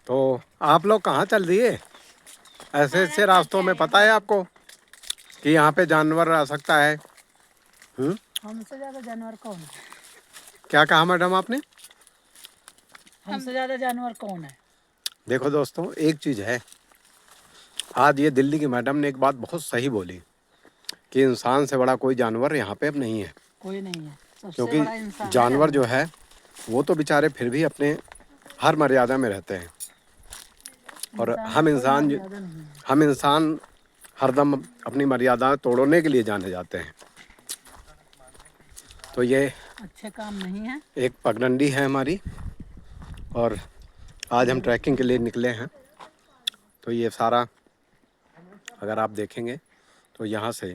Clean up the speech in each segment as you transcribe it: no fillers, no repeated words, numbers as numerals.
तो आप लोग कहाँ चल रही है? ऐसे ऐसे रास्तों में पता है आपको कि यहाँ पे जानवर आ सकता है? हमसे ज्यादा जानवर कौन है? क्या कहा मैडम आपने? हमसे ज्यादा जानवर कौन है? देखो दोस्तों, एक चीज़ है, आज ये दिल्ली की मैडम ने एक बात बहुत सही बोली कि इंसान से बड़ा कोई जानवर यहाँ पे अब नहीं है। कोई नहीं है, सबसे क्योंकि बड़ा इंसान है जानवर जो है वो तो बेचारे फिर भी अपने हर मर्यादा में रहते हैं, और इंसान का कोई मर्यादा नहीं है। हम इंसान हरदम अपनी मर्यादा तोड़ने के लिए जाने जाते हैं। तो ये अच्छे काम नहीं है। एक पगडंडी है हमारी, और आज हम ट्रैकिंग के लिए निकले हैं। तो ये सारा अगर आप देखेंगे तो यहाँ से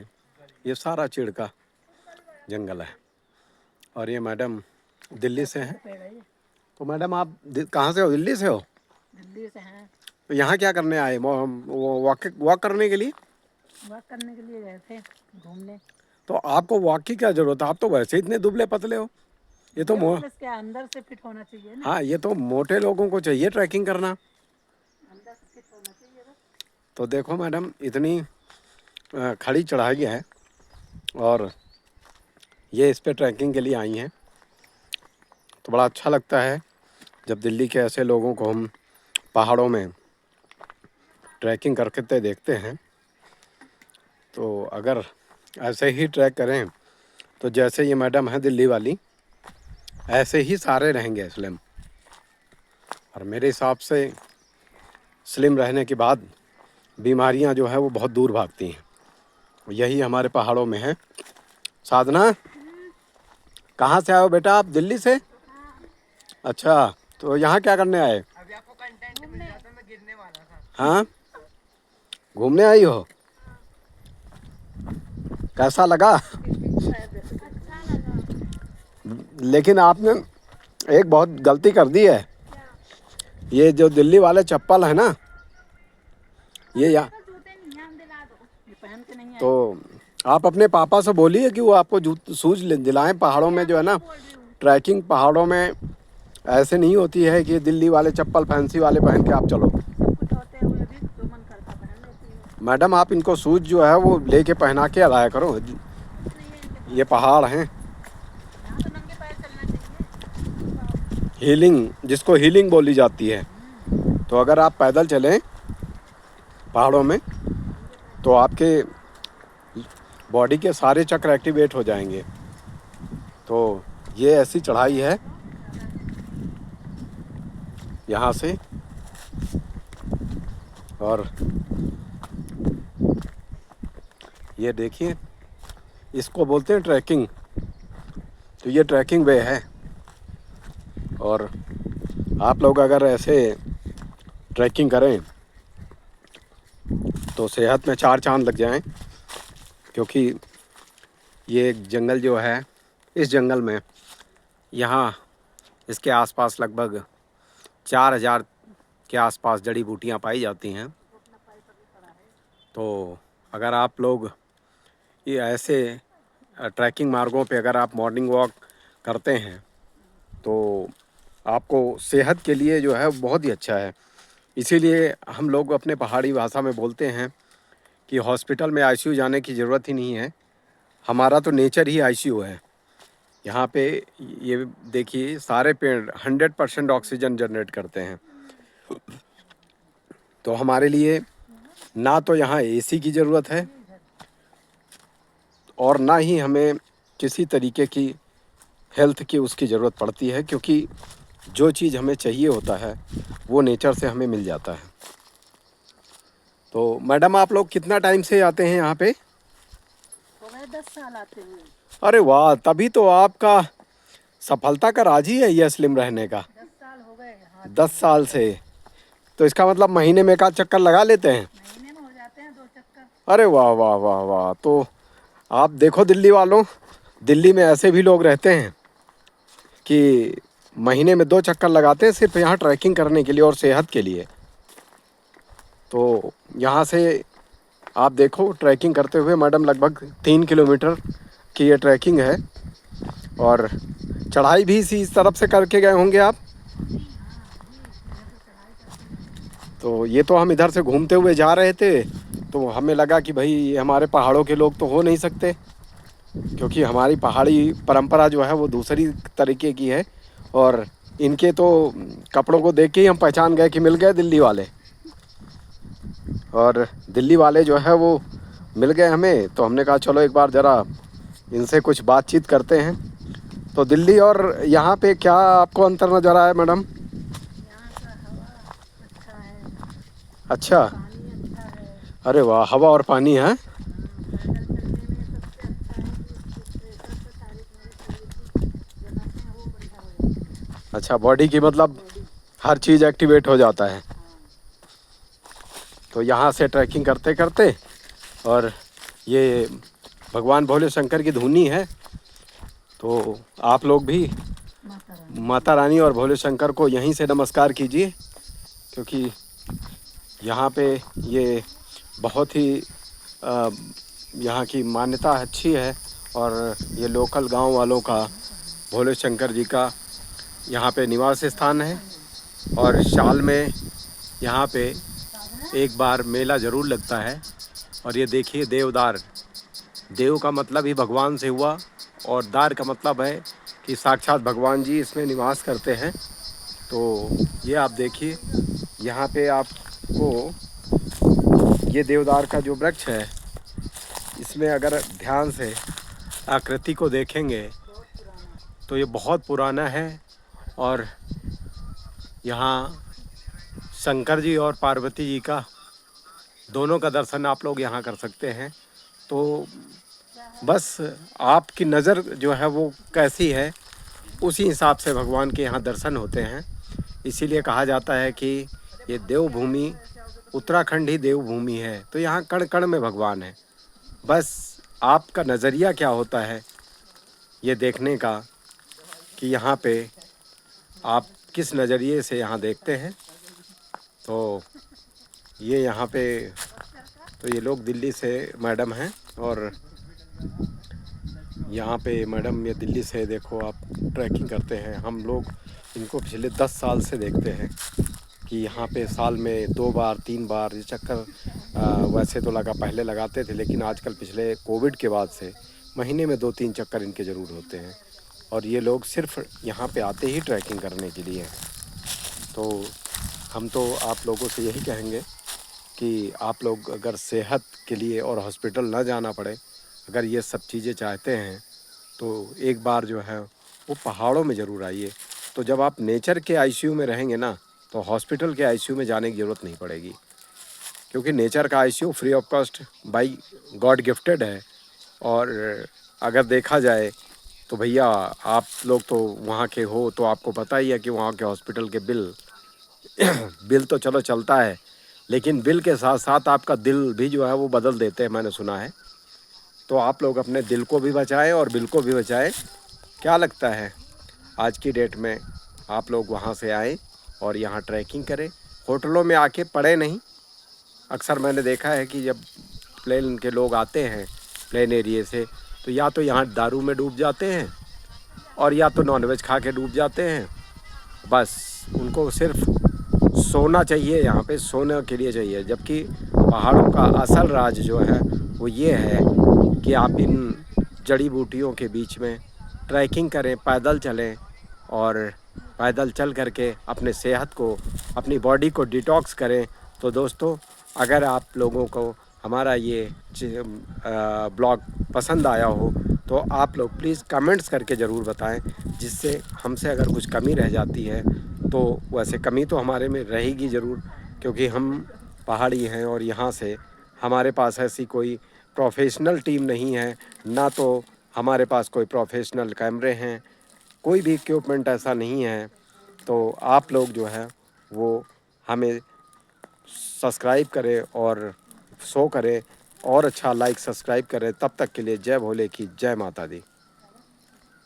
ये सारा चीड़ का जंगल है, और ये मैडम दिल्ली से हैं। पेड़ है ये, तो मैडम आप कहाँ से हो? दिल्ली से हो? दिल्ली से हैं। तो यहाँ क्या करने आए? वॉक करने के लिए? वॉक करने के लिए गए थे, घूमने। तो आपको वॉक की क्या जरूरत है? आप तो वैसे इतने दुबले पतले हो। ये तो इसके अंदर से फिट होना चाहिए ना। हाँ, ये तो मोटे लोगों को चाहिए ट्रैकिंग करना। अंदर से फिट होना चाहिए बस। तो देखो मैडम, इतनी खड़ी चढ़ाई है और ये इस पे ट्रैकिंग के लिए आई हैं। तो बड़ा अच्छा लगता है जब दिल्ली के ऐसे लोगों को हम पहाड़ों में ट्रैकिंग करते देखते हैं। तो अगर ऐसे ही ट्रैक करें तो जैसे ये मैडम है दिल्ली वाली, ऐसे ही सारे रहेंगे स्लिम। और मेरे हिसाब से स्लिम रहने के बाद बीमारियां जो है वो बहुत दूर भागती हैं। यही हमारे पहाड़ों में है। साधना, कहाँ से आए हो बेटा आप? दिल्ली से? अच्छा, तो यहाँ क्या करने आए? अभी आपको कंटेंट मिल जाता, मैं गिरने वाला था। हाँ, घूमने आई हो? कैसा लगा? लेकिन आपने एक बहुत गलती कर दी है। ये जो दिल्ली वाले चप्पल है ना, ये ये पहन के नहीं आए। तो आप अपने पापा से बोलिए कि वो आपको शूज दिलाएं। पहाड़ों में जो है ना, ट्रैकिंग पहाड़ों में ऐसे नहीं होती है कि दिल्ली वाले चप्पल फैंसी वाले पहन के आप चलो। कुछ होते हुए भी जो मन करता पहन लेती हूँ। मैडम, आप इनको शूज जो है वो लेके पहना के लाया करो। ये पहाड़ हैं। यहाँ तो नंगे पैर चलना चाहिए। हीलिंग, जिसको हीलिंग बोली जाती है। तो अगर आप पैदल चलें पहाड़ों में तो आपके बॉडी के सारे चक्र एक्टिवेट हो जाएंगे। तो ये ऐसी चढ़ाई है यहाँ से, और ये देखिए, इसको बोलते हैं ट्रैकिंग। तो ये ट्रैकिंग वे है, और आप लोग अगर ऐसे ट्रैकिंग करें तो सेहत में 4 चांद लग जाएं। क्योंकि ये जंगल जो है, इस जंगल में यहाँ इसके आसपास लगभग 4000 के आसपास जड़ी बूटियाँ पाई जाती हैं। तो अगर आप लोग ये ऐसे ट्रैकिंग मार्गों पे अगर आप मॉर्निंग वॉक करते हैं तो आपको सेहत के लिए जो है बहुत ही अच्छा है। इसीलिए हम लोग अपने पहाड़ी भाषा में बोलते हैं कि हॉस्पिटल में आईसीयू जाने की ज़रूरत ही नहीं है। हमारा तो नेचर ही आईसीयू है। यहाँ पे ये देखिए, सारे पेड़ 100% ऑक्सीजन जनरेट करते हैं। तो हमारे लिए ना तो यहाँ एसी की ज़रूरत है, और ना ही हमें किसी तरीके की हेल्थ की उसकी ज़रूरत पड़ती है, क्योंकि जो चीज़ हमें चाहिए होता है वो नेचर से हमें मिल जाता है। तो मैडम, आप लोग कितना टाइम से आते हैं यहाँ पे? हो गए 10 साल आते हुए। अरे वाह, तभी तो आपका सफलता का राज ही है ये स्लिम रहने का। 10 साल हो गए। हाँ, 10 साल से। तो इसका मतलब महीने में 1 चक्कर लगा लेते हैं? महीने में हो जाते हैं 2 चक्कर। अरे वाह वाह वाह वाह। तो आप देखो दिल्ली वालों, दिल्ली में ऐसे भी लोग रहते हैं कि महीने में 2 चक्कर लगाते हैं सिर्फ यहाँ ट्रैकिंग करने के लिए और सेहत के लिए। तो यहाँ से आप देखो ट्रैकिंग करते हुए मैडम, लगभग 3 किलोमीटर की ये ट्रैकिंग है, और चढ़ाई भी इसी इस तरफ से करके गए होंगे आप। तो ये तो हम इधर से घूमते हुए जा रहे थे, तो हमें लगा कि भाई ये हमारे पहाड़ों के लोग तो हो नहीं सकते, क्योंकि हमारी पहाड़ी परंपरा जो है वो दूसरी तरीके की है। और इनके तो कपड़ों को देख के ही हम पहचान गए कि मिल गए दिल्ली वाले। और दिल्ली वाले जो है वो मिल गए हमें, तो हमने कहा चलो एक बार ज़रा इनसे कुछ बातचीत करते हैं। तो दिल्ली और यहाँ पे क्या आपको अंतर नज़र आया मैडम? यहाँ का हवा अच्छा है, अच्छा। पानी अच्छा है। अरे वाह, हवा और पानी है। पैदल चलने में सबसे अच्छा है कि इससे प्रेशर से सारी तुम्हारे शरीर की जो नसें हैं वो बढ़िया हो जाती हैं। अच्छा, बॉडी की मतलब बॉडी, हर चीज़ एक्टिवेट हो जाता है। हाँ। तो यहाँ से ट्रैकिंग करते करते, और ये भगवान भोले शंकर की धुनी है, तो आप लोग भी माता रानी। माता रानी और भोले शंकर को यहीं से नमस्कार कीजिए, क्योंकि यहाँ पे ये बहुत ही अ, यहाँ की मान्यता अच्छी है। और ये लोकल गांव वालों का भोले शंकर जी का यहाँ पे निवास स्थान है। और साल में यहाँ पे एक बार मेला ज़रूर लगता है। और ये देखिए देवदार, देव का मतलब ही भगवान से हुआ, और दार का मतलब है कि साक्षात भगवान जी इसमें निवास करते हैं। तो ये आप देखिए, यहाँ पे आपको ये देवदार का जो वृक्ष है, इसमें अगर ध्यान से आकृति को देखेंगे तो ये बहुत पुराना है। और यहाँ शंकर जी और पार्वती जी का दोनों का दर्शन आप लोग यहाँ कर सकते हैं। तो बस आपकी नज़र जो है वो कैसी है, उसी हिसाब से भगवान के यहाँ दर्शन होते हैं। इसीलिए कहा जाता है कि ये देवभूमि, उत्तराखंड ही देवभूमि है। तो यहाँ कण कण में भगवान है। बस आपका नज़रिया क्या होता है ये देखने का, कि यहाँ पे आप किस नज़रिए से यहाँ देखते हैं। तो ये यहाँ पे, तो ये लोग दिल्ली से मैडम हैं, और यहाँ पे मैडम ये दिल्ली से देखो आप ट्रैकिंग करते हैं। हम लोग इनको पिछले 10 साल से देखते हैं कि यहाँ पे साल में 2 बार 3 बार ये चक्कर वैसे तो पहले लगाते थे, लेकिन आजकल पिछले कोविड के बाद से महीने में 2-3 चक्कर इनके ज़रूर होते हैं। और ये लोग सिर्फ यहाँ पे आते ही ट्रैकिंग करने के लिए हैं। तो हम तो आप लोगों से यही कहेंगे कि आप लोग अगर सेहत के लिए और हॉस्पिटल ना जाना पड़े, अगर ये सब चीज़ें चाहते हैं, तो एक बार जो है वो पहाड़ों में ज़रूर आइए। तो जब आप नेचर के आईसीयू में रहेंगे ना, तो हॉस्पिटल के आईसीयू में जाने की ज़रूरत नहीं पड़ेगी, क्योंकि नेचर का ICU free of cost by God gifted है। और अगर देखा जाए तो भैया आप लोग तो वहाँ के हो, तो आपको पता ही है कि वहाँ के हॉस्पिटल के बिल बिल तो चलो चलता है, लेकिन बिल के साथ साथ आपका दिल भी जो है वो बदल देते हैं, मैंने सुना है। तो आप लोग अपने दिल को भी बचाएं और बिल को भी बचाएं। क्या लगता है आज की डेट में आप लोग वहाँ से आएँ और यहाँ ट्रैकिंग करें, होटलों में आके पड़े नहीं। अक्सर मैंने देखा है कि जब प्लेन के लोग आते हैं प्लेन एरिए से, तो या तो यहाँ दारू में डूब जाते हैं, और या तो नॉनवेज खा के डूब जाते हैं। बस उनको सिर्फ सोना चाहिए, यहाँ पे सोने के लिए चाहिए। जबकि पहाड़ों का असल राज जो है वो ये है कि आप इन जड़ी बूटियों के बीच में ट्रैकिंग करें, पैदल चलें, और पैदल चल करके अपने सेहत को, अपनी बॉडी को डिटॉक्स करें। तो दोस्तों, अगर आप लोगों को हमारा ये ब्लॉग पसंद आया हो, तो आप लोग प्लीज़ कमेंट्स करके ज़रूर बताएं, जिससे हमसे अगर कुछ कमी रह जाती है, तो वैसे कमी तो हमारे में रहेगी ज़रूर, क्योंकि हम पहाड़ी हैं और यहाँ से हमारे पास ऐसी कोई प्रोफेशनल टीम नहीं है, ना तो हमारे पास कोई प्रोफेशनल कैमरे हैं, कोई भी इक्विपमेंट ऐसा नहीं है। तो आप लोग जो है वो हमें सब्सक्राइब करें और शो करें, और अच्छा लाइक सब्सक्राइब करें। तब तक के लिए जय भोले की जय माता दी।